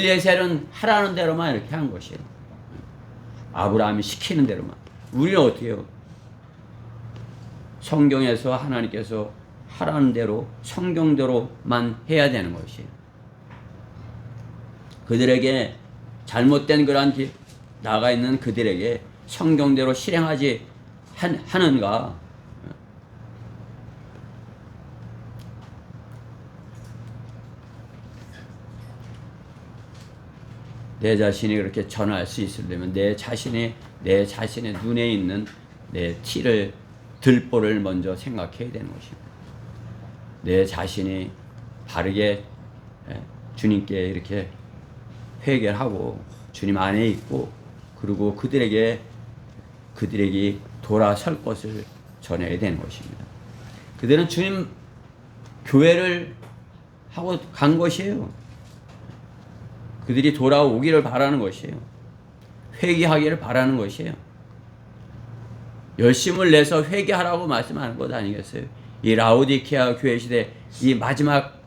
엘리에셀은 하라는 대로만 이렇게 한 것이에요. 아브라함이 시키는 대로만. 우리는 어떻게 해요? 성경에서 하나님께서 하라는 대로 성경대로만 해야 되는 것이에요. 그들에게 잘못된 그러한 나가 있는 그들에게 성경대로 실행하지 하는가? 내 자신이 그렇게 전할 수 있으려면 내 자신의 눈에 있는 내 티를 들보를 먼저 생각해야 되는 것입니다. 내 자신이 바르게 주님께 이렇게 회개하고 주님 안에 있고 그리고 그들에게 돌아설 것을 전해야 되는 것입니다. 그들은 주님 교회를 하고 간 것이에요. 그들이 돌아오기를 바라는 것이에요. 회개하기를 바라는 것이에요. 열심을 내서 회개하라고 말씀하는 것 아니겠어요? 이 라오디케아 교회 시대 이 마지막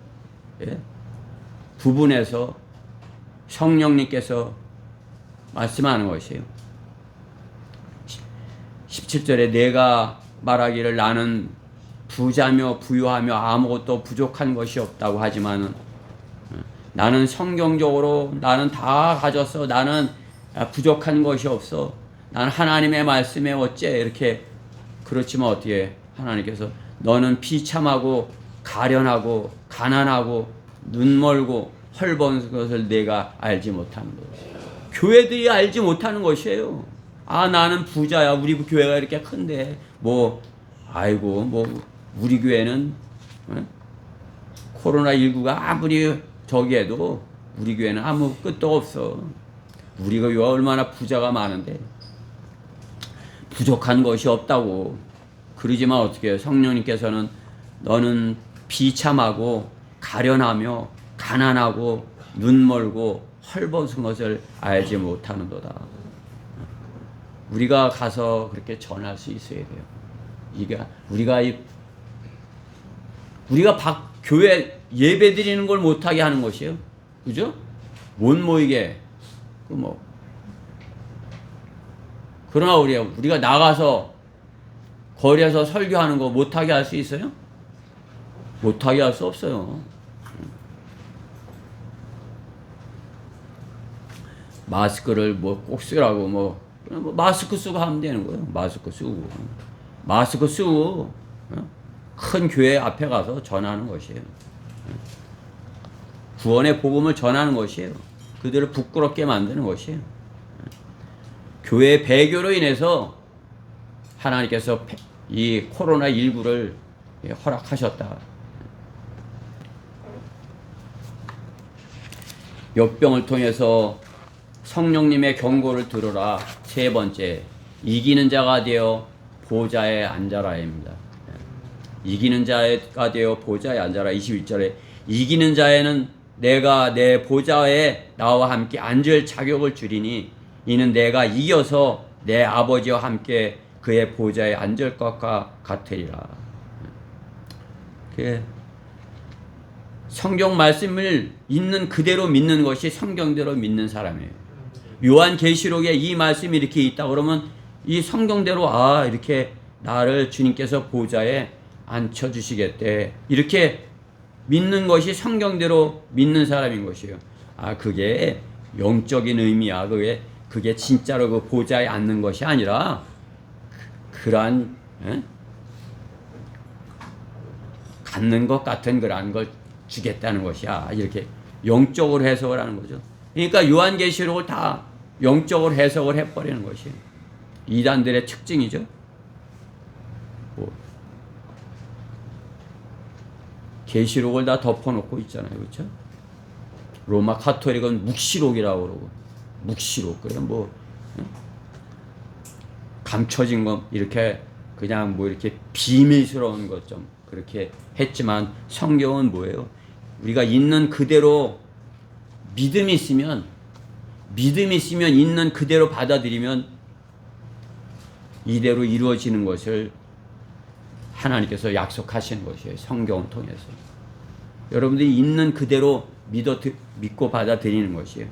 부분에서 성령님께서 말씀하는 것이에요. 17절에 내가 말하기를 나는 부자며 부유하며 아무것도 부족한 것이 없다고 하지만 나는 성경적으로 나는 다 가졌어. 나는 부족한 것이 없어. 나는 하나님의 말씀에 어째 이렇게 그렇지만 어떻게 하나님께서 너는 비참하고 가련하고 가난하고 눈멀고 헐벗은 것을 내가 알지 못하는 것. 교회들이 알지 못하는 것이에요. 아 나는 부자야. 우리 교회가 이렇게 큰데 우리 교회는 코로나19가 아무리 저기에도 우리 교회는 아무 끝도 없어. 우리가 얼마나 부자가 많은데 부족한 것이 없다고. 그러지만 어떻게 해요? 성령님께서는 너는 비참하고 가련하며 가난하고 눈멀고 헐벗은 것을 알지 못하는도다. 우리가 가서 그렇게 전할 수 있어야 돼요. 우리가 교회 예배 드리는 걸 못하게 하는 것이에요. 그죠? 못 모이게. 그러나 우리가 나가서 거리에서 설교하는 거 못하게 할 수 있어요? 못하게 할 수 없어요. 마스크를 꼭 쓰라고 마스크 쓰고 하면 되는 거예요. 마스크 쓰고 큰 교회 앞에 가서 전하는 것이에요. 구원의 복음을 전하는 것이에요. 그들을 부끄럽게 만드는 것이에요. 교회의 배교로 인해서 하나님께서 이 코로나19를 허락하셨다. 역병을 통해서 성령님의 경고를 들으라. 세 번째, 이기는 자가 되어 보좌에 앉아라입니다. 이기는 자가 되어 보좌에 앉아라. 21절에 이기는 자에는 내가 내 보좌에 나와 함께 앉을 자격을 주리니 이는 내가 이겨서 내 아버지와 함께 그의 보좌에 앉을 것과 같으리라. 성경 말씀을 있는 그대로 믿는 것이 성경대로 믿는 사람이에요. 요한계시록에 이 말씀이 이렇게 있다 그러면 이 성경대로 이렇게 나를 주님께서 보좌에 앉혀주시겠대. 이렇게 믿는 것이 성경대로 믿는 사람인 것이에요. 그게 영적인 의미야. 그게 진짜로 그 보좌에 앉는 것이 아니라 그러한 갖는 것 같은 그러한 걸 주겠다는 것이야. 이렇게 영적으로 해석을 하는 거죠. 그러니까 요한계시록을 다 영적으로 해석을 해버리는 것이에요. 이단들의 특징이죠. 계시록을 다 덮어놓고 있잖아요. 그렇죠? 로마 카톨릭은 묵시록이라고 그러고 묵시록. 그래 감춰진 것 이렇게 그냥 이렇게 비밀스러운 것 좀 그렇게 했지만 성경은 뭐예요? 우리가 있는 그대로 믿음이 있으면 있는 그대로 받아들이면 이대로 이루어지는 것을 하나님께서 약속하시는 것이에요. 성경을 통해서. 여러분들이 있는 그대로 믿고 받아들이는 것이에요.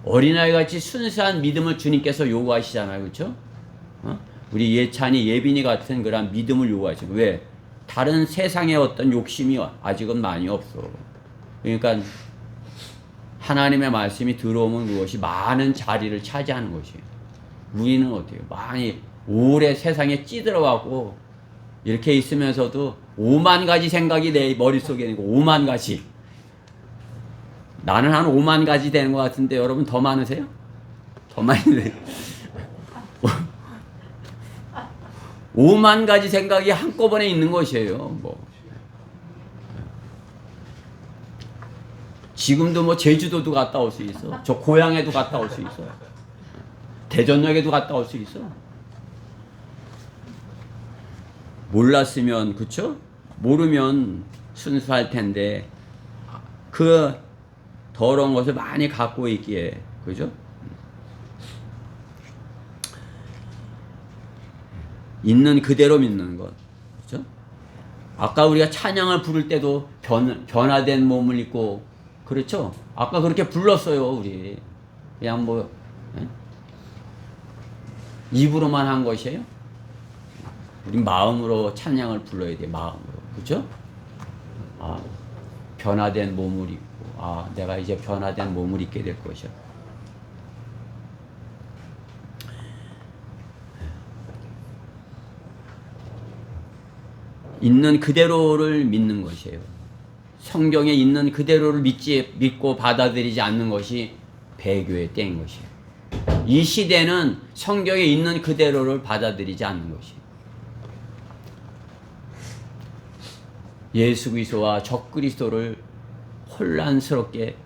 어린아이 같이 순수한 믿음을 주님께서 요구하시잖아요. 그렇죠? 우리 예찬이, 예빈이 같은 그런 믿음을 요구하시고. 왜? 다른 세상의 어떤 욕심이 아직은 많이 없어. 그러니까 하나님의 말씀이 들어오면 그것이 많은 자리를 차지하는 것이에요. 우리는 어때요? 많이 오래 세상에 찌들어가고 이렇게 있으면서도 5만 가지 생각이 내 머릿속에 있고 5만 가지. 나는 한 5만 가지 되는 것 같은데 여러분 더 많으세요? 더 많이 돼요. 5만 가지 생각이 한꺼번에 있는 것이에요. 뭐 지금도 뭐 제주도도 갔다 올 수 있어. 저 고향에도 갔다 올 수 있어. 대전역에도 갔다 올 수 있어. 몰랐으면, 그쵸? 모르면 순수할 텐데 그 더러운 것을 많이 갖고 있기에, 그죠? 있는 그대로 믿는 것, 그죠? 아까 우리가 찬양을 부를 때도 변화된 몸을 입고, 그렇죠? 아까 그렇게 불렀어요. 우리 그냥 뭐 입으로만 한 것이에요? 우리 마음으로 찬양을 불러야 돼. 마음으로, 그죠? 변화된 몸을 입고, 내가 이제 변화된 몸을 입게 될 것이야. 있는 그대로를 믿는 것이에요. 성경에 있는 그대로를 믿고 받아들이지 않는 것이 배교의 때인 것이에요. 이 시대는 성경에 있는 그대로를 받아들이지 않는 것이에요. 예수 그리스도와 적그리스도를 혼란스럽게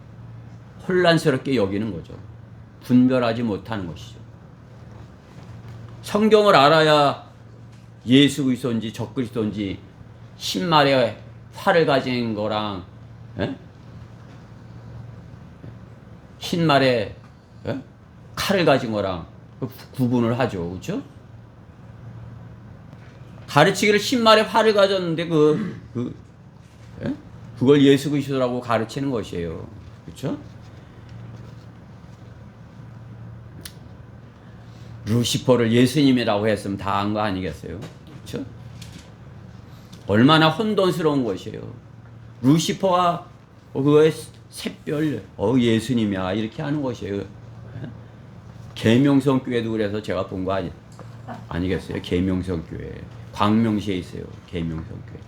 여기는 거죠. 분별하지 못하는 것이죠. 성경을 알아야 예수 그리스도인지 적그리스도인지 신말에 활을 가진 거랑 신말에 칼을 가진 거랑 구분을 하죠. 그렇죠? 가르치기를 신말에 활을 가졌는데 그걸 예수 그리스도라고 가르치는 것이에요. 그렇죠? 루시퍼를 예수님이라고 했으면 다 한 거 아니겠어요? 그렇죠? 얼마나 혼돈스러운 것이에요. 루시퍼가 그거의 샛별 예수님이야 이렇게 하는 것이에요. 계명성 교회도 그래서 제가 본 거 아니겠어요? 계명성 교회 광명시에 있어요. 계명성 교회.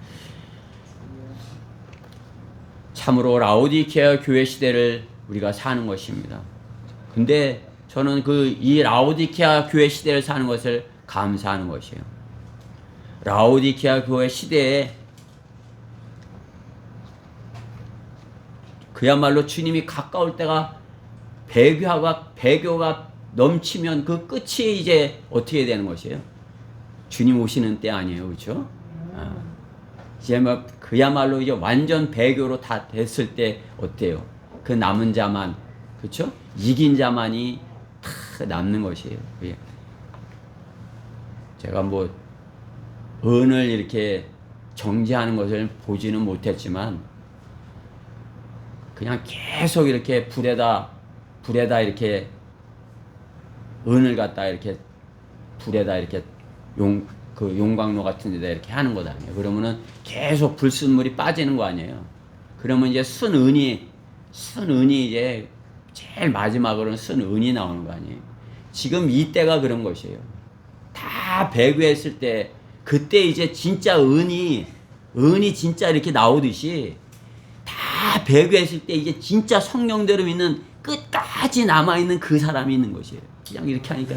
참으로 라오디케아 교회 시대를 우리가 사는 것입니다. 근데 저는 이 라오디케아 교회 시대를 사는 것을 감사하는 것이에요. 라오디케아 교회 시대에 그야말로 주님이 가까울 때가 배교가 넘치면 그 끝이 이제 어떻게 되는 것이에요? 주님 오시는 때 아니에요. 그렇죠? 이제 뭐 그야말로 이제 완전 배교로 다 됐을 때 어때요? 그 남은 자만, 그렇죠? 이긴 자만이 다 남는 것이에요. 제가 뭐 은을 이렇게 정지하는 것을 보지는 못했지만 그냥 계속 이렇게 불에다 이렇게 은을 갖다 이렇게 불에다 이렇게 용광로 같은 데다 이렇게 하는 것 아니에요. 그러면은 계속 불순물이 빠지는 거 아니에요. 그러면 이제 순은이 이제 제일 마지막으로는 순은이 나오는 거 아니에요. 지금 이때가 그런 것이에요. 다 배교했을 때 그때 이제 진짜 은이 진짜 이렇게 나오듯이 다 배교했을 때 이제 진짜 성령대로 믿는 끝까지 남아있는 그 사람이 있는 것이에요. 그냥 이렇게 하니까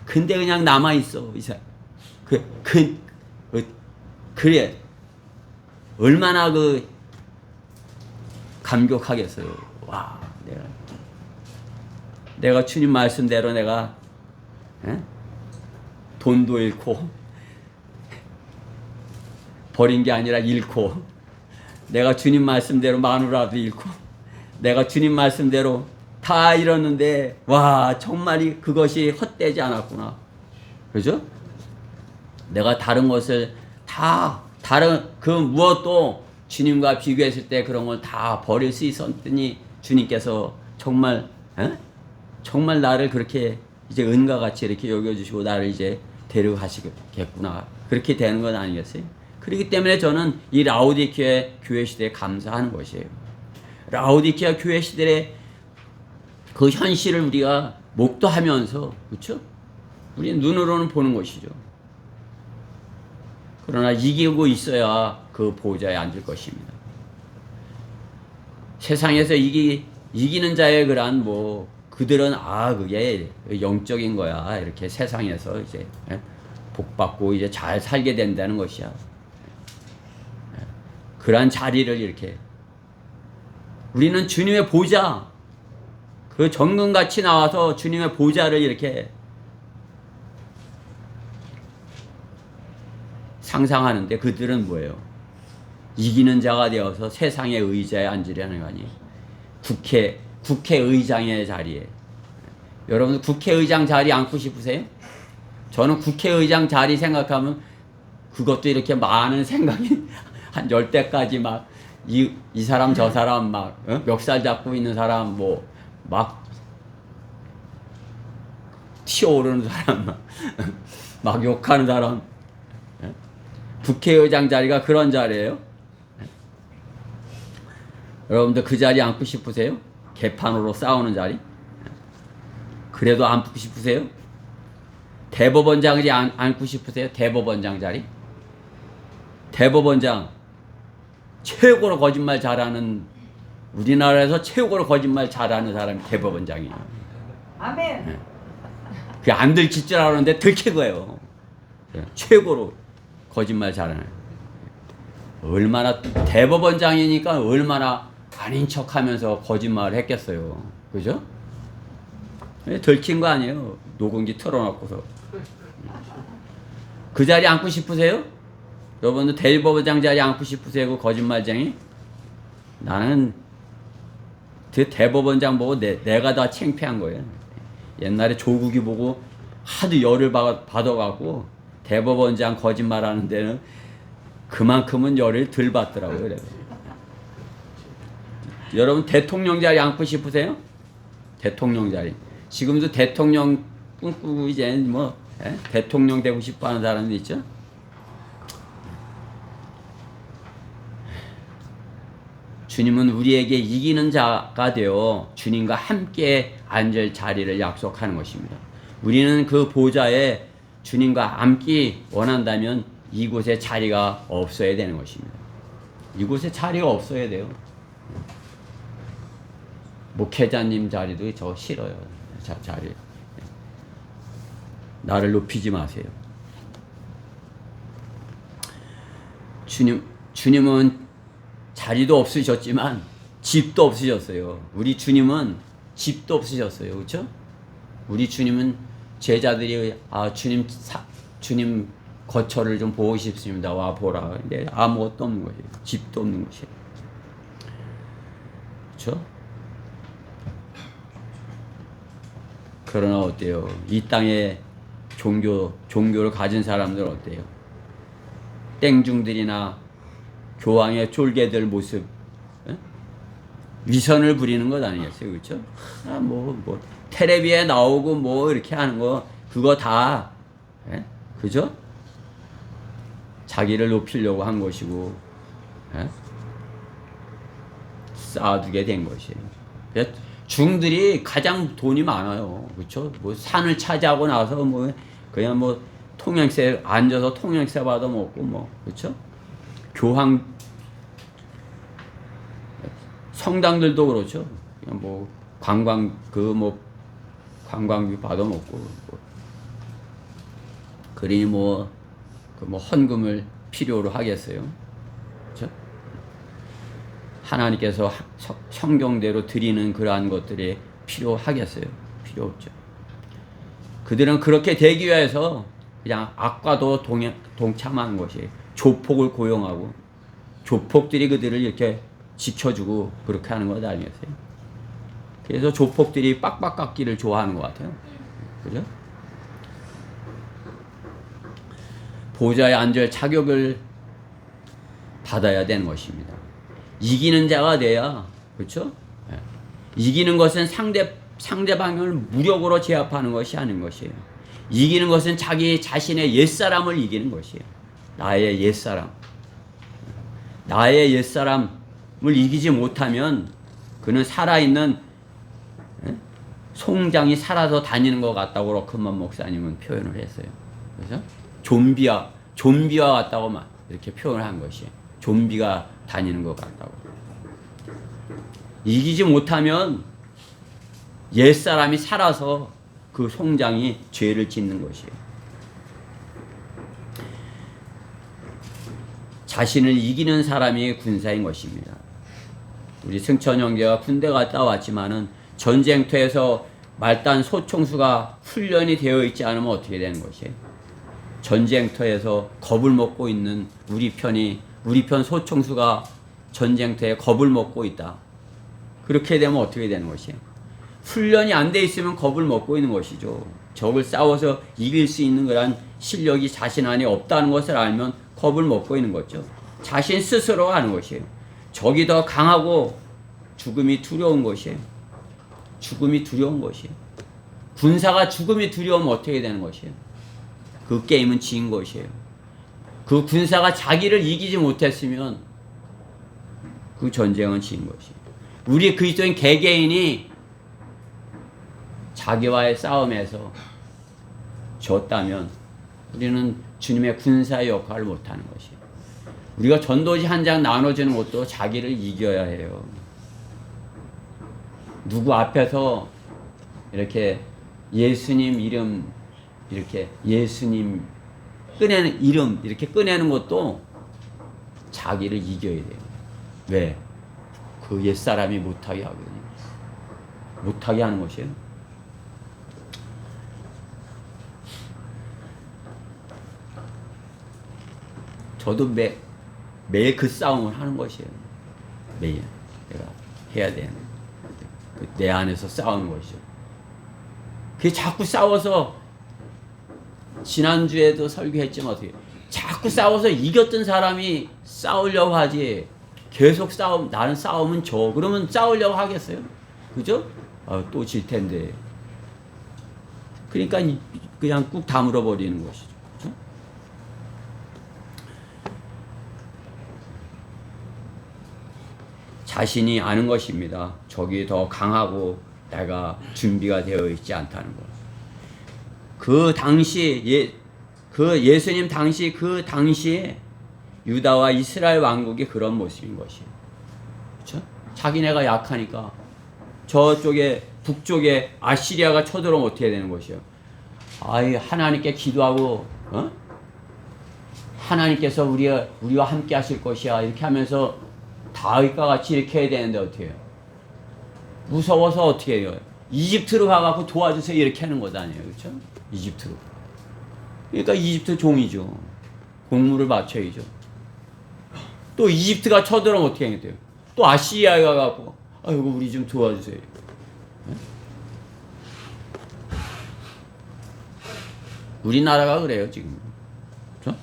근데 그냥 남아있어. 이 사람. 그래. 얼마나 감격하겠어요. 와, 내가 주님 말씀대로 내가 돈도 잃고 버린 게 아니라 잃고 내가 주님 말씀대로 마누라도 잃고 내가 주님 말씀대로 다 잃었는데 와 정말 그것이 헛되지 않았구나. 그죠? 내가 다른 것을 다 다른 그 무엇도 주님과 비교했을 때 그런 걸 다 버릴 수 있었더니 주님께서 정말 정말 나를 그렇게 이제 은과 같이 이렇게 여겨주시고 나를 이제 데려가시겠구나. 그렇게 되는 건 아니겠어요? 그렇기 때문에 저는 이 라오디게아 교회 시대에 감사하는 것이에요. 라오디게아 교회 시대의 그 현실을 우리가 목도하면서, 그렇죠? 우리 눈으로는 보는 것이죠. 그러나 이기고 있어야 그 보좌에 앉을 것입니다. 세상에서 이기는 자의 그런 그들은 그게 영적인 거야. 이렇게 세상에서 이제 복받고 이제 잘 살게 된다는 것이야. 그러한 자리를 이렇게 우리는 주님의 보좌, 그 정금같이 나와서 주님의 보좌를 이렇게 상상하는데 그들은 뭐예요? 이기는 자가 되어서 세상의 의자에 앉으려는 거 아니에요? 국회의장의 자리에. 여러분 국회의장 자리 앉고 싶으세요? 저는 국회의장 자리 생각하면 그것도 이렇게 많은 생각이 한 10대까지 막 이 사람 저 사람 막 멱살 잡고 있는 사람 막 튀어오르는 사람 막 욕하는 사람. 국회의장 자리가 그런 자리예요. 여러분들 그 자리 앉고 싶으세요? 개판으로 싸우는 자리? 그래도 앉고 싶으세요? 대법원장 자리 앉고 싶으세요? 대법원장 자리? 대법원장 최고로 거짓말 잘하는, 우리나라에서 최고로 거짓말 잘하는 사람이 대법원장이에요. 아멘. 그게 안 들킬 줄 알았는데 들킨 거예요. 최고로 거짓말 잘하는. 얼마나 대법원장이니까 얼마나 아닌 척하면서 거짓말을 했겠어요. 그죠? 들킨 거 아니에요. 녹음기 틀어놓고서. 그 자리 앉고 싶으세요? 여러분들 대법원장 자리 앉고 싶으세요? 그 거짓말쟁이? 나는 그 대법원장 보고 내가 다 창피한 거예요. 옛날에 조국이 보고 하도 열을 받아갖고 대법원장 거짓말하는 데는 그만큼은 열을 덜 받더라고요. 그래서. 여러분 대통령 자리 앉고 싶으세요? 대통령 자리. 지금도 대통령 꿈꾸고 이제 대통령 되고 싶어하는 사람도 있죠. 주님은 우리에게 이기는 자가 되어 주님과 함께 앉을 자리를 약속하는 것입니다. 우리는 그 보좌에 주님과 앉기 원한다면 이곳에 자리가 없어야 되는 것입니다. 이곳에 자리가 없어야 돼요. 목회자님 자리도 저 싫어요. 자리. 나를 높이지 마세요. 주님은 자리도 없으셨지만 집도 없으셨어요. 우리 주님은 집도 없으셨어요. 그렇죠? 우리 주님은 제자들이 주님 거처를 좀 보고 싶습니다. 와 보라. 근데 아무것도 없는 거예요. 집도 없는 것이에요. 그렇죠? 그러나 어때요? 이 땅에 종교를 가진 사람들 어때요? 땡중들이나 교황의 쫄개들 모습, 위선을 부리는 것 아니겠어요? 그렇죠? 텔레비에 나오고 이렇게 하는 거 그거 다 그죠? 자기를 높이려고 한 것이고 쌓아두게 된 것이에요. 중들이 가장 돈이 많아요. 그렇죠? 산을 차지하고 나서 그냥 통행세 앉아서 통행세 받아 먹고 그렇죠? 교황 성당들도 그렇죠. 그냥 관광비 받아 먹고 그러니 헌금을 필요로 하겠어요. 그렇죠? 하나님께서 성경대로 드리는 그러한 것들이 필요하겠어요? 필요 없죠. 그들은 그렇게 되기 위해서 그냥 악과도 동참하는 것이 조폭을 고용하고 조폭들이 그들을 이렇게 지켜주고 그렇게 하는 것 아니겠어요? 그래서 조폭들이 빡빡 깎기를 좋아하는 것 같아요. 그죠? 보좌에 앉을 자격을 받아야 되는 것입니다. 이기는 자가 돼야, 그렇죠? 예. 이기는 것은 상대방을 무력으로 제압하는 것이 아닌 것이에요. 이기는 것은 자기 자신의 옛사람을 이기는 것이에요. 나의 옛사람. 나의 옛사람을 이기지 못하면 그는 살아있는 송장이 살아서 다니는 것 같다고 로크만 목사님은 표현을 했어요. 그래서 좀비와 같다고 막 이렇게 표현을 한 것이에요. 좀비가 다니는 것 같다고. 이기지 못하면 옛사람이 살아서 그 송장이 죄를 짓는 것이에요. 자신을 이기는 사람이 군사인 것입니다. 우리 승천 형제가 군대 갔다 왔지만은 전쟁터에서 말단 소총수가 훈련이 되어 있지 않으면 어떻게 되는 것이에요? 전쟁터에서 겁을 먹고 있는 우리 편 소총수가 전쟁터에 겁을 먹고 있다. 그렇게 되면 어떻게 되는 것이에요? 훈련이 안 돼 있으면 겁을 먹고 있는 것이죠. 적을 싸워서 이길 수 있는 그런 실력이 자신 안에 없다는 것을 알면 겁을 먹고 있는 거죠. 자신 스스로 하는 것이에요. 적이 더 강하고 죽음이 두려운 것이에요. 죽음이 두려운 것이에요. 군사가 죽음이 두려우면 어떻게 되는 것이에요? 그 게임은 진 것이에요. 그 군사가 자기를 이기지 못했으면 그 전쟁은 진 것이에요. 우리 그리스도인 개개인이 자기와의 싸움에서 졌다면 우리는 주님의 군사의 역할을 못하는 것이에요. 우리가 전도지 한 장 나눠주는 것도 자기를 이겨야 해요. 누구 앞에서 이렇게 예수님 이름 이렇게 예수님 꺼내는 이름 이렇게 꺼내는 것도 자기를 이겨야 돼요. 왜? 그 옛사람이 못하게 하거든요. 못하게 하는 것이에요. 저도 매일 그 싸움을 하는 것이에요. 매일 내가 해야 되는 내 안에서 싸우는 것이죠. 그게 자꾸 싸워서 지난주에도 설교했지만 어떻게 자꾸 싸워서 이겼던 사람이 싸우려고 하지 계속 나는 싸우면 져 그러면 싸우려고 하겠어요? 그죠? 또 질 텐데. 그러니까 그냥 꾹 다물어 버리는 것이죠. 그죠? 자신이 아는 것입니다. 적이 더 강하고 내가 준비가 되어 있지 않다는 것. 그 당시 예수님 당시에 유다와 이스라엘 왕국이 그런 모습인 것이에요. 그렇죠? 자기네가 약하니까 저쪽에 북쪽에 아시리아가 쳐들어오면 어떻게 되는 것이에요? 하나님께 기도하고 하나님께서 우리와 함께 하실 것이야 이렇게 하면서 다윗과 같이 이렇게 해야 되는데 어떻게 해요? 무서워서 어떻게 해요? 이집트로 가갖고 도와주세요 이렇게 하는 것 아니에요. 그렇죠? 이집트로. 그러니까 이집트 종이죠. 공물을 맞춰야죠. 또 이집트가 쳐들어오면 어떻게 해야 돼요? 또 아시리아에 가갖고 아이고 우리 좀 도와주세요. 우리나라가 그래요 지금. 그렇죠?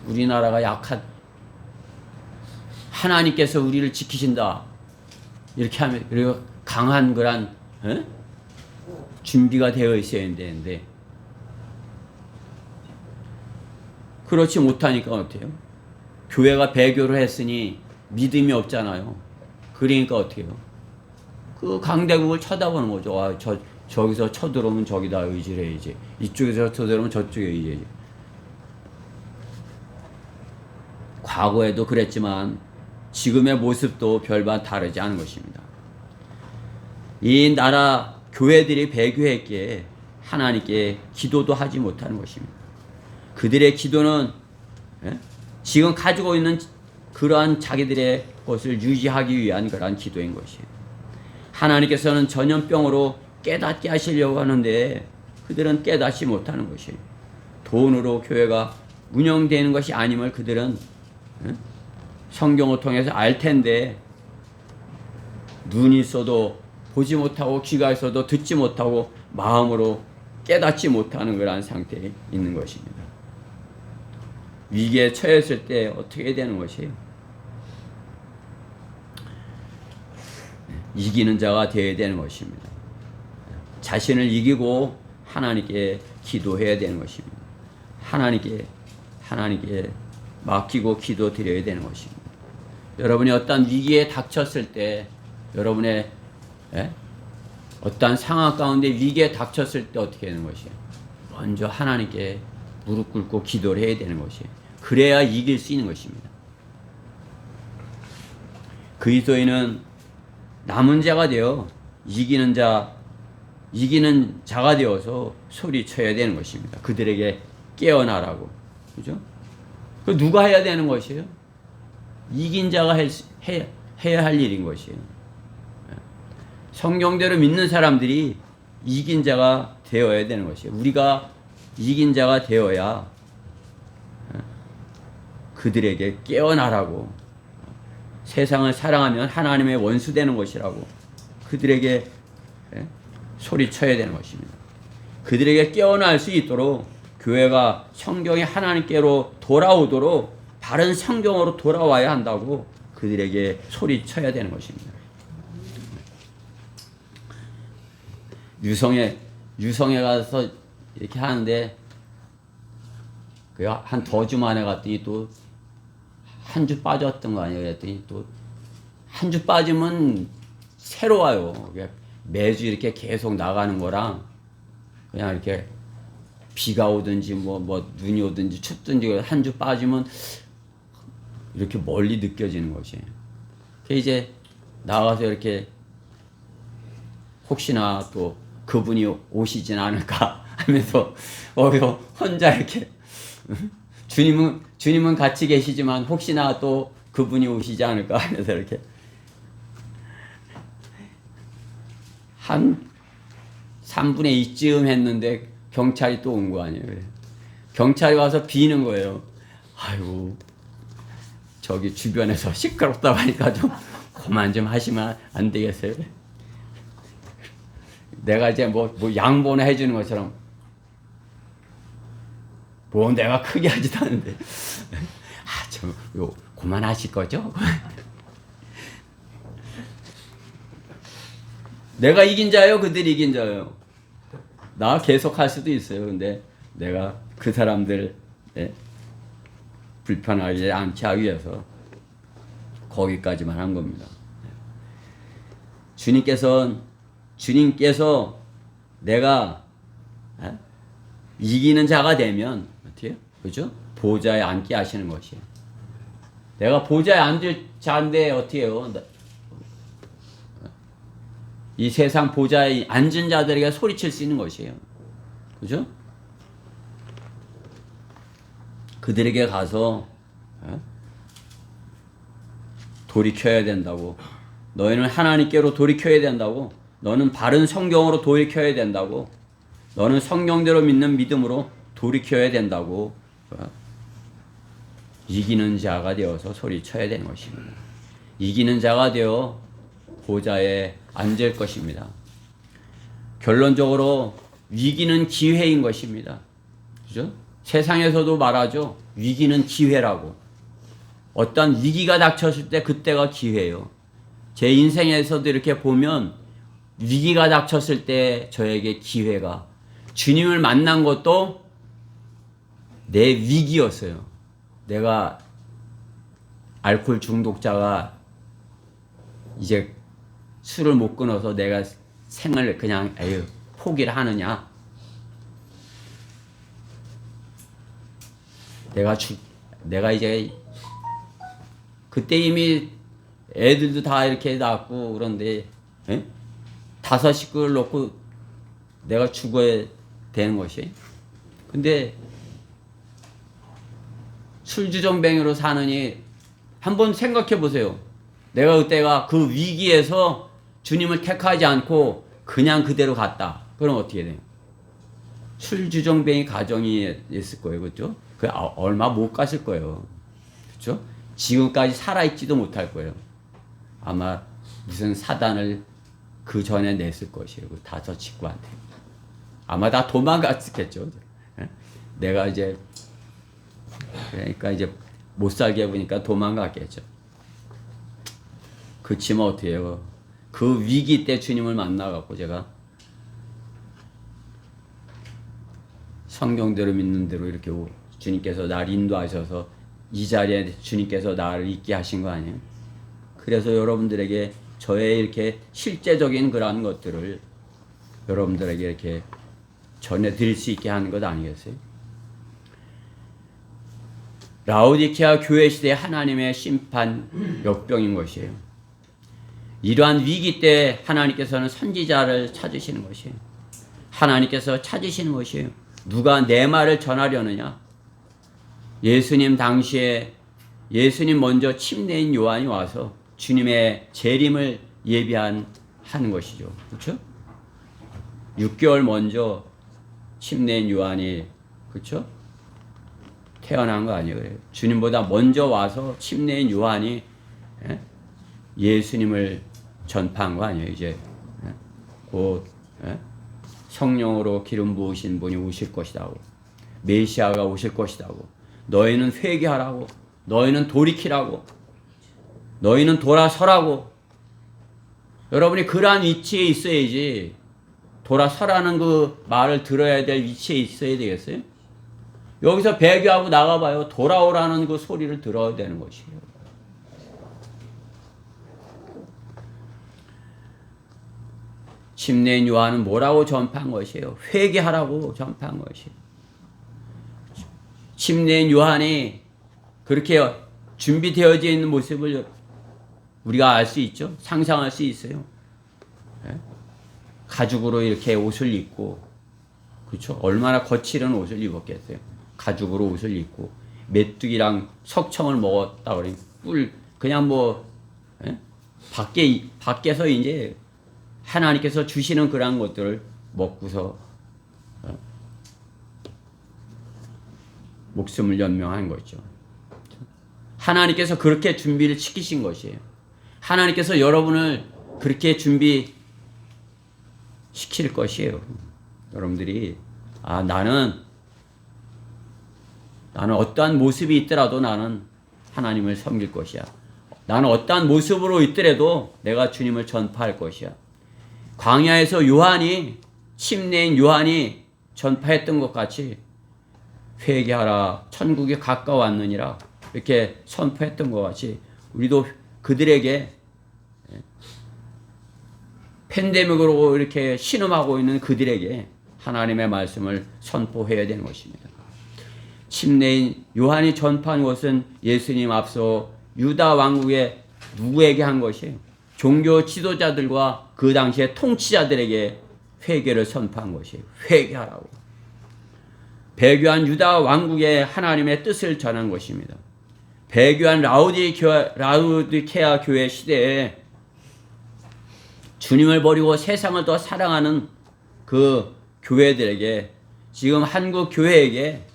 우리나라가 약한 하나님께서 우리를 지키신다 이렇게 하면 그리고 강한 그런 준비가 되어 있어야 되는데 그렇지 못하니까 어때요? 교회가 배교를 했으니 믿음이 없잖아요. 그러니까 어떻게 해요? 그 강대국을 쳐다보는 거죠. 저기서 쳐들어오면 저기다 의지해야지. 이쪽에서 쳐들어오면 저쪽에 의지해야지. 과거에도 그랬지만 지금의 모습도 별반 다르지 않은 것입니다. 이 나라 교회들이 배교했기에 하나님께 기도도 하지 못하는 것입니다. 그들의 기도는 지금 가지고 있는 그러한 자기들의 것을 유지하기 위한 그러한 기도인 것이에요. 하나님께서는 전염병으로 깨닫게 하시려고 하는데 그들은 깨닫지 못하는 것이에요. 돈으로 교회가 운영되는 것이 아님을 그들은 성경을 통해서 알 텐데 눈이 있어도 보지 못하고 귀가 있어도 듣지 못하고 마음으로 깨닫지 못하는 그러한 상태에 있는 것입니다. 위기에 처했을 때 어떻게 되는 것이에요? 이기는 자가 되어야 되는 것입니다. 자신을 이기고 하나님께 기도해야 되는 것입니다. 하나님께 맡기고 기도 드려야 되는 것입니다. 여러분이 어떤 위기에 닥쳤을 때, 여러분의 어떠한 상황 가운데 위기에 닥쳤을 때 어떻게 되는 것이에요? 먼저 하나님께 무릎 꿇고 기도를 해야 되는 것이에요. 그래야 이길 수 있는 것입니다. 그리스도인은 남은 자가 되어 이기는 자가 되어서 소리쳐야 되는 것입니다. 그들에게 깨어나라고. 그죠? 그 누가 해야 되는 것이에요? 이긴 자가 해야 할 일인 것이에요. 성경대로 믿는 사람들이 이긴 자가 되어야 되는 것이에요. 우리가 이긴 자가 되어야 그들에게 깨어나라고, 세상을 사랑하면 하나님의 원수 되는 것이라고 그들에게 소리쳐야 되는 것입니다. 그들에게 깨어날 수 있도록 교회가 성경의 하나님께로 돌아오도록 바른 성경으로 돌아와야 한다고 그들에게 소리쳐야 되는 것입니다. 유성에 가서 이렇게 하는데 한 더 주 만에 갔더니 또 한 주 빠졌던 거 아니에요? 그랬더니 또 한 주 빠지면 새로 와요. 매주 이렇게 계속 나가는 거랑 그냥 이렇게 비가 오든지 뭐 눈이 오든지 춥든지 한 주 빠지면 이렇게 멀리 느껴지는 것이에요. 이제 나가서 이렇게 혹시나 또 그분이 오시진 않을까 하면서 혼자 이렇게 주님은 같이 계시지만 혹시나 또 그분이 오시지 않을까 하면서 이렇게 한 3분의 2쯤 했는데 경찰이 또 온 거 아니에요. 경찰이 와서 비는 거예요. 아이고, 저기 주변에서 시끄럽다고 하니까 좀 그만 좀 하시면 안 되겠어요? 내가 이제 뭐 양보나 해주는 것처럼 내가 크게 하지도 않는데 그만하실 거죠? 내가 이긴 자예요? 그들이 이긴 자예요? 나 계속 할 수도 있어요. 근데 내가 그 사람들 불편하지 않게 하기 위해서 거기까지만 한 겁니다. 주님께서 내가 이기는 자가 되면 어떻게? 그죠? 보좌에 앉게 하시는 것이에요. 내가 보좌에 앉을 자인데 어떻게 해요? 이 세상 보좌에 앉은 자들에게 소리칠 수 있는 것이에요. 그죠? 그들에게 가서 돌이켜야 된다고. 너희는 하나님께로 돌이켜야 된다고. 너는 바른 성경으로 돌이켜야 된다고. 너는 성경대로 믿는 믿음으로 돌이켜야 된다고. 이기는 자가 되어서 소리쳐야 되는 것입니다. 이기는 자가 되어 보좌에 앉을 것입니다. 결론적으로 위기는 기회인 것입니다. 그죠? 세상에서도 말하죠. 위기는 기회라고. 어떤 위기가 닥쳤을 때 그때가 기회예요. 제 인생에서도 이렇게 보면 위기가 닥쳤을 때 저에게 기회가, 주님을 만난 것도 내 위기였어요. 내가 알코올 중독자가 이제 술을 못 끊어서 내가 생을 그냥 포기를 하느냐. 내가 이제 그때 이미 애들도 다 이렇게 낳았고 그런데 5 식구를 놓고 내가 죽어야 되는 것이. 근데 술주정뱅이로 사느니 한번 생각해 보세요. 내가 그때가 그 위기에서 주님을 택하지 않고 그냥 그대로 갔다. 그럼 어떻게 돼요? 술주정뱅이 가정이 있을 거예요. 그렇죠? 그 얼마 못 갔을 거예요. 그렇죠? 지금까지 살아있지도 못할 거예요. 아마 무슨 사단을 그 전에 냈을 것이에요. 그 5 식구한테. 아마 다 도망갔겠죠. 내가 이제 그러니까 이제 못 살게 보니까 도망갔겠죠. 그치면 어떻게 해요? 그 위기 때 주님을 만나갖고 제가 성경대로 믿는 대로 이렇게 주님께서 날 인도하셔서 이 자리에 주님께서 나를 있게 하신 거 아니에요? 그래서 여러분들에게 저의 이렇게 실제적인 그러한 것들을 여러분들에게 이렇게 전해드릴 수 있게 하는 것 아니겠어요? 라오디케아 교회 시대의 하나님의 심판 역병인 것이에요. 이러한 위기 때 하나님께서는 선지자를 찾으시는 것이에요. 하나님께서 찾으시는 것이에요. 누가 내 말을 전하려느냐? 예수님 당시에 예수님 먼저 침례인 요한이 와서 주님의 재림을 예비하는 것이죠. 그렇죠? 6개월 먼저 침례인 요한이 그렇죠? 태어난 거 아니에요. 주님보다 먼저 와서 침례인 요한이 예수님을 전파한 거 아니에요. 이제 곧 성령으로 기름 부으신 분이 오실 것이라고, 메시아가 오실 것이라고, 너희는 회개하라고, 너희는 돌이키라고, 너희는 돌아서라고. 여러분이 그러한 위치에 있어야지 돌아서라는 그 말을 들어야 될 위치에 있어야 되겠어요? 여기서 배교하고 나가봐요. 돌아오라는 그 소리를 들어야 되는 것이에요. 침례인 요한은 뭐라고 전파한 것이에요? 회개하라고 전파한 것이에요. 침례인 요한이 그렇게 준비되어져 있는 모습을 우리가 알 수 있죠? 상상할 수 있어요. 가죽으로 이렇게 옷을 입고, 그렇죠? 얼마나 거칠은 옷을 입었겠어요. 가죽으로 옷을 입고 메뚜기랑 석청을 먹었다 그러니 꿀 그냥 뭐 밖에서 이제 하나님께서 주시는 그런 것들을 먹고서 목숨을 연명한 거죠. 하나님께서 그렇게 준비를 시키신 것이에요. 하나님께서 여러분을 그렇게 준비시킬 것이에요. 여러분들이 나는 어떠한 모습이 있더라도 나는 하나님을 섬길 것이야. 나는 어떠한 모습으로 있더라도 내가 주님을 전파할 것이야. 광야에서 침례인 요한이 전파했던 것 같이 회개하라, 천국이 가까웠느니라 이렇게 선포했던 것 같이 우리도 그들에게 팬데믹으로 이렇게 신음하고 있는 그들에게 하나님의 말씀을 선포해야 되는 것입니다. 침례인 요한이 전파한 것은 예수님 앞서 유다 왕국의 누구에게 한 것이에요? 종교 지도자들과 그 당시의 통치자들에게 회개를 선포한 것이에요. 회개하라고. 배교한 유다 왕국의 하나님의 뜻을 전한 것입니다. 배교한 라우디케아 교회 시대에 주님을 버리고 세상을 더 사랑하는 그 교회들에게, 지금 한국 교회에게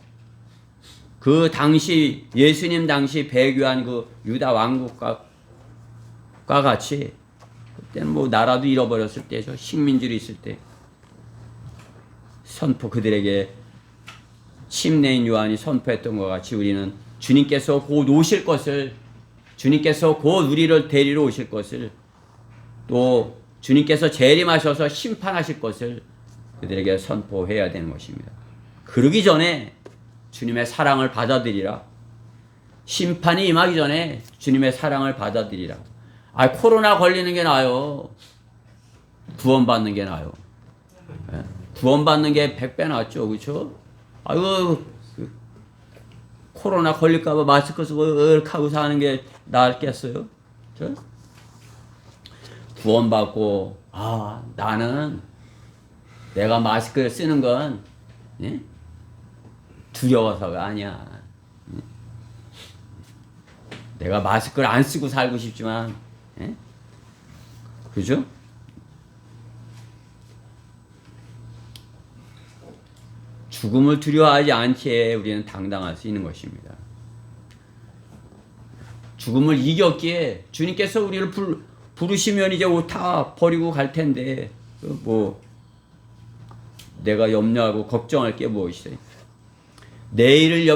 그 당시 예수님 당시 배교한 그 유다 왕국과 같이, 그때는 뭐 나라도 잃어버렸을 때죠. 식민지로 있을 때 그들에게 침례인 요한이 선포했던 것 같이 우리는 주님께서 곧 오실 것을, 주님께서 곧 우리를 데리러 오실 것을, 또 주님께서 재림하셔서 심판하실 것을 그들에게 선포해야 되는 것입니다. 그러기 전에 주님의 사랑을 받아들이라. 심판이 임하기 전에 주님의 사랑을 받아들이라. 코로나 걸리는 게 나아요. 구원받는 게 나아요. 구원받는 게 100배 낫죠. 그렇죠? 코로나 걸릴까봐 마스크 쓰고 하고 사는 게 낫겠어요? 그렇죠? 구원받고 나는 내가 마스크를 쓰는 건 두려워서가 아니야. 내가 마스크를 안 쓰고 살고 싶지만, 그죠? 죽음을 두려워하지 않게 우리는 당당할 수 있는 것입니다. 죽음을 이겼기에 주님께서 우리를 부르시면 이제 옷 다 버리고 갈 텐데, 내가 염려하고 걱정할 게 무엇이세요? 내일을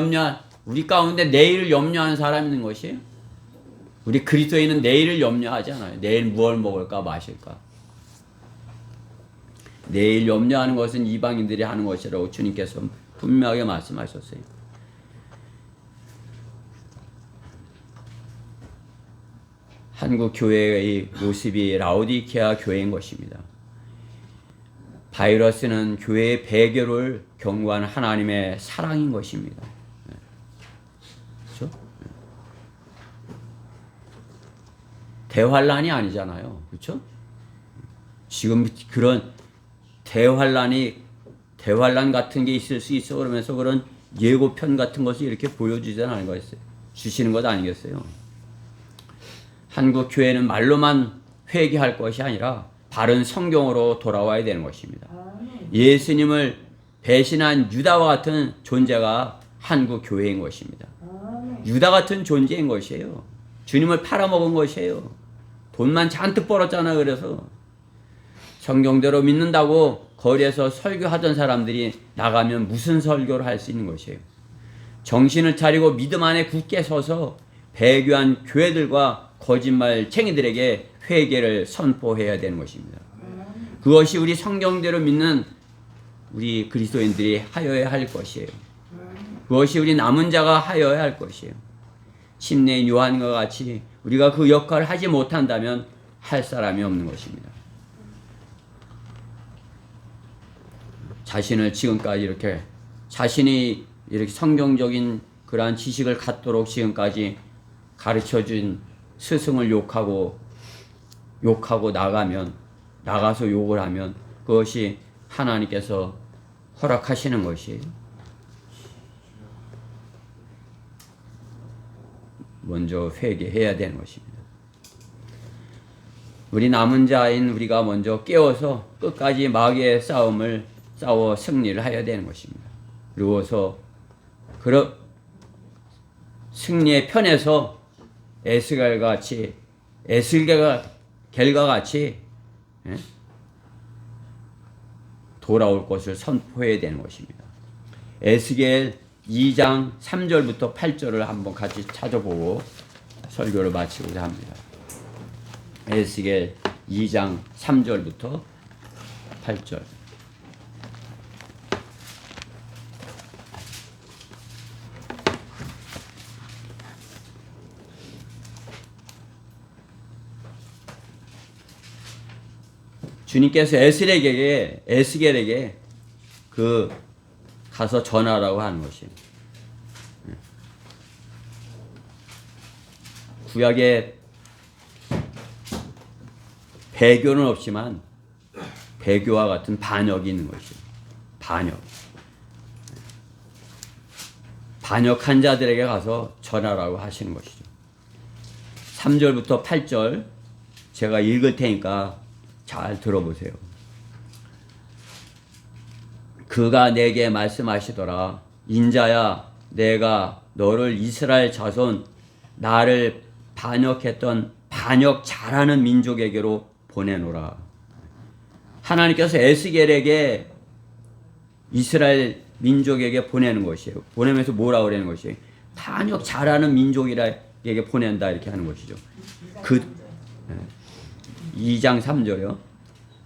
우리 가운데 내일을 염려하는 사람이 있는 것이에요? 우리 그리스도인은 내일을 염려하지 않아요. 내일 무엇을 먹을까 마실까. 내일 염려하는 것은 이방인들이 하는 것이라고 주님께서 분명하게 말씀하셨어요. 한국 교회의 모습이 라오디게아 교회인 것입니다. 바이러스는 교회의 배교를 경고한 하나님의 사랑인 것입니다. 그렇죠? 대환란이 아니잖아요. 그렇죠? 지금 그런 대환란 같은 게 있을 수 있어 그러면서 그런 예고편 같은 것을 이렇게 보여주지 않은 거였어요. 주시는 것 아니겠어요? 한국 교회는 말로만 회개할 것이 아니라 바른 성경으로 돌아와야 되는 것입니다. 예수님을 배신한 유다와 같은 존재가 한국 교회인 것입니다. 유다 같은 존재인 것이에요. 주님을 팔아먹은 것이에요. 돈만 잔뜩 벌었잖아요. 그래서 성경대로 믿는다고 거리에서 설교하던 사람들이 나가면 무슨 설교를 할 수 있는 것이에요. 정신을 차리고 믿음 안에 굳게 서서 배교한 교회들과 거짓말쟁이들에게 회개를 선포해야 되는 것입니다. 그것이 우리 성경대로 믿는 우리 그리스도인들이 하여야 할 것이에요. 그것이 우리 남은 자가 하여야 할 것이에요. 침례인 요한과 같이 우리가 그 역할을 하지 못한다면 할 사람이 없는 것입니다. 자신을 지금까지 자신이 이렇게 성경적인 그러한 지식을 갖도록 지금까지 가르쳐준 스승을 욕하고 나가서 욕을 하면 그것이 하나님께서 허락하시는 것이에요. 먼저 회개해야 되는 것입니다. 우리 남은 자인 우리가 먼저 깨워서 끝까지 마귀의 싸움을 싸워 승리를 해야 되는 것입니다. 그리고서 승리의 편에서 에스겔과 같이 돌아올 것을 선포해야 되는 것입니다. 에스겔 2장 3절부터 8절을 한번 같이 찾아보고 설교를 마치고자 합니다. 에스겔 2장 3절부터 8절. 주님께서 에스겔에게 가서 전하라고 하는 것이에요. 구약에 배교는 없지만 배교와 같은 반역이 있는 것이에요. 반역한 자들에게 가서 전하라고 하시는 것이죠. 3절부터 8절 제가 읽을 테니까 잘 들어보세요. 그가 내게 말씀하시더라. 인자야, 내가 너를 이스라엘 자손, 나를 반역했던 반역 잘하는 민족에게로 보내노라. 하나님께서 에스겔에게 이스라엘 민족에게 보내는 것이에요. 보내면서 뭐라고 그러는 것이에요? 반역 잘하는 민족에게 보낸다 이렇게 하는 것이죠. 2장 3절이요.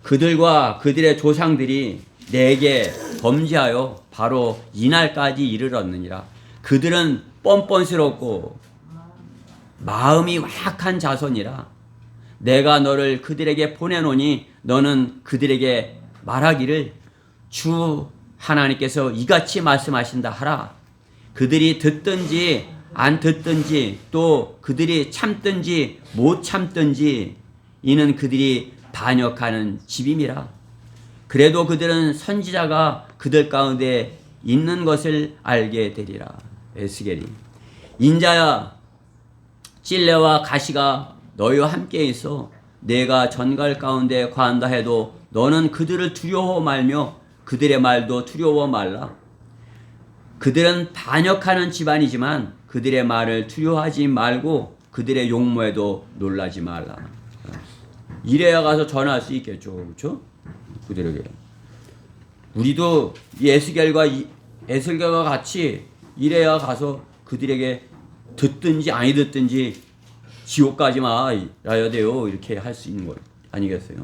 그들과 그들의 조상들이 내게 범죄하여 바로 이날까지 이르렀느니라. 그들은 뻔뻔스럽고 마음이 완악한 자손이라. 내가 너를 그들에게 보내노니 너는 그들에게 말하기를 주 하나님께서 이같이 말씀하신다 하라. 그들이 듣든지 안 듣든지 또 그들이 참든지 못 참든지 이는 그들이 반역하는 집임이라. 그래도 그들은 선지자가 그들 가운데 있는 것을 알게 되리라. 에스겔이 인자야, 찔레와 가시가 너희와 함께 있어 내가 전갈 가운데 관다 해도 너는 그들을 두려워 말며 그들의 말도 두려워 말라. 그들은 반역하는 집안이지만 그들의 말을 두려워하지 말고 그들의 용모에도 놀라지 말라. 이래야 가서 전할 수 있겠죠. 그렇죠? 그들에게. 우리도 에스겔과 같이 이래야 가서 그들에게 듣든지 아니 듣든지 지옥 가지 말아야 돼요. 이렇게 할 수 있는 것 아니겠어요?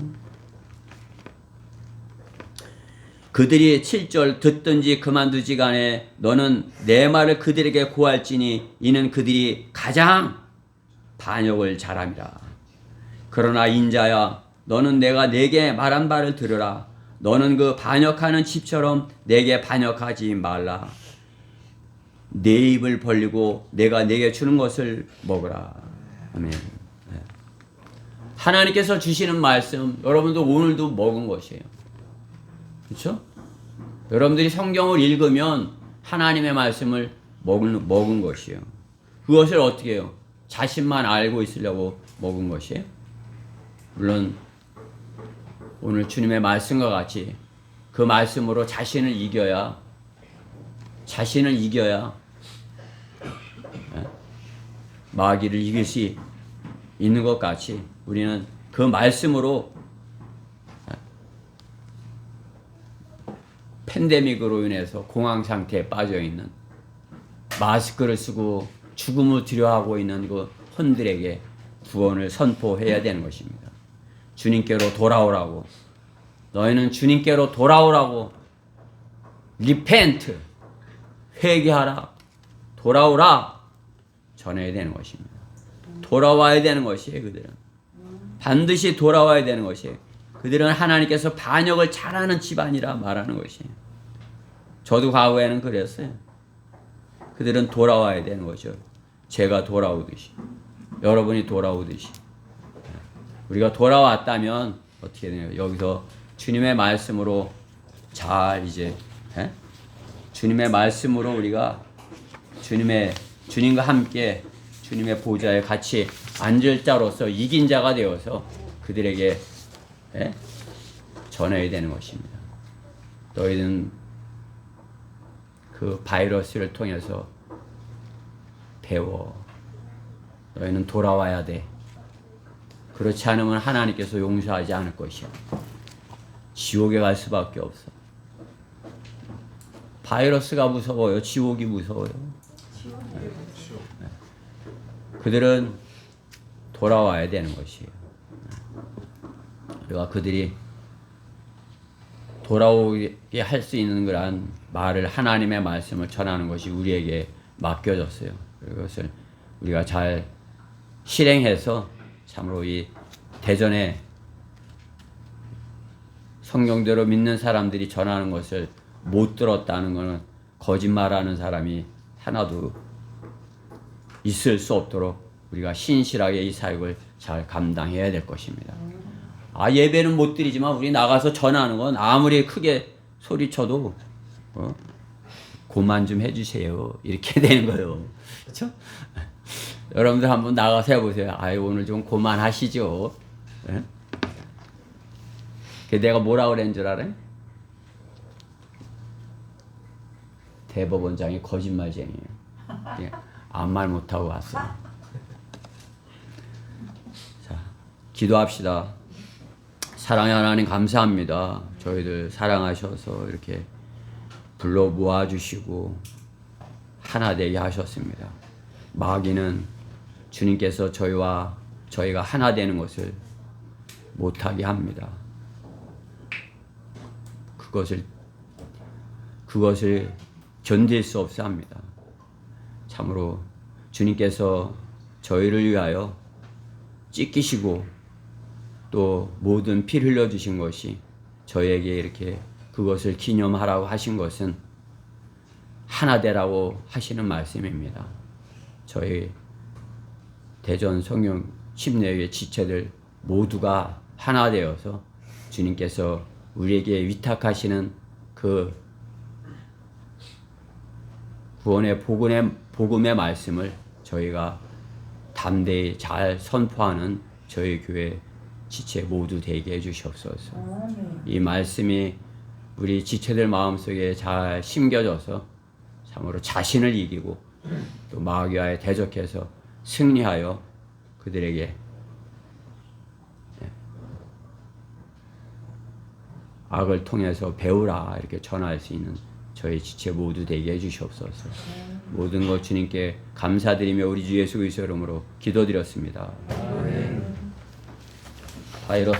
그들이 7절 듣든지 그만두지 간에 너는 내 말을 그들에게 고할지니 이는 그들이 가장 반역을 잘함이라. 그러나 인자야 너는 내가 내게 말한 바를 들으라. 너는 그 반역하는 집처럼 내게 반역하지 말라. 내 입을 벌리고 내가 내게 주는 것을 먹으라. 아멘. 하나님께서 주시는 말씀 여러분도 오늘도 먹은 것이에요. 그렇죠? 여러분들이 성경을 읽으면 하나님의 말씀을 먹은 것이에요. 그것을 어떻게 해요? 자신만 알고 있으려고 먹은 것이에요. 물론 오늘 주님의 말씀과 같이 그 말씀으로 자신을 이겨야 마귀를 이길 수 있는 것 같이 우리는 그 말씀으로 팬데믹으로 인해서 공황 상태에 빠져 있는 마스크를 쓰고 죽음을 두려워하고 있는 그 혼들에게 구원을 선포해야 되는 것입니다. 주님께로 돌아오라고. 너희는 주님께로 돌아오라고. 리펜트. 회개하라. 돌아오라. 전해야 되는 것입니다. 돌아와야 되는 것이에요. 그들은. 반드시 돌아와야 되는 것이에요. 그들은 하나님께서 반역을 잘하는 집안이라 말하는 것이에요. 저도 과거에는 그랬어요. 그들은 돌아와야 되는 거죠. 제가 돌아오듯이. 여러분이 돌아오듯이. 우리가 돌아왔다면 어떻게 되나요? 여기서 주님의 말씀으로 잘 이제 주님의 말씀으로 우리가 주님과 함께 주님의 보좌에 같이 앉을 자로서 이긴 자가 되어서 그들에게 전해야 되는 것입니다. 너희는 그 바이러스를 통해서 배워. 너희는 돌아와야 돼. 그렇지 않으면 하나님께서 용서하지 않을 것이야. 지옥에 갈 수밖에 없어. 바이러스가 무서워요. 지옥이 무서워요. 그들은 돌아와야 되는 것이에요. 우리가 그들이 돌아오게 할 수 있는 그런 말을 하나님의 말씀을 전하는 것이 우리에게 맡겨졌어요. 그것을 우리가 잘 실행해서 참으로 이 대전에 성경대로 믿는 사람들이 전하는 것을 못 들었다는 것은 거짓말하는 사람이 하나도 있을 수 없도록 우리가 신실하게 이 사역을 잘 감당해야 될 것입니다. 예배는 못 드리지만 우리 나가서 전하는 건 아무리 크게 소리쳐도 고만 좀 해주세요. 이렇게 되는 거예요. 그렇죠? 여러분들 한번 나가서 해보세요. 오늘 좀 고만하시죠. 내가 뭐라 그랬는 줄 알아요? 대법원장이 거짓말쟁이에요. 아무 말 못하고 왔어요. 자, 기도합시다. 사랑의 하나님 감사합니다. 저희들 사랑하셔서 이렇게 불러 모아주시고 하나 되게 하셨습니다. 마귀는 주님께서 저희가 하나 되는 것을 못하게 합니다. 그것을 견딜 수 없어 합니다. 참으로 주님께서 저희를 위하여 찢기시고 또 모든 피를 흘려주신 것이 저희에게 이렇게 그것을 기념하라고 하신 것은 하나 되라고 하시는 말씀입니다. 저희 대전 성령 침례의 지체들 모두가 하나 되어서 주님께서 우리에게 위탁하시는 그 구원의 복음의 말씀을 저희가 담대히 잘 선포하는 저희 교회 지체 모두 되게 해주시옵소서. 이 말씀이 우리 지체들 마음속에 잘 심겨져서 참으로 자신을 이기고 또 마귀와에 대적해서 승리하여 그들에게 악을 통해서 배우라 이렇게 전할 수 있는 저희 지체 모두 되게 해주시옵소서. 모든 것 주님께 감사드리며 우리 주 예수 그리스도 이름으로 기도드렸습니다. 다 이뤘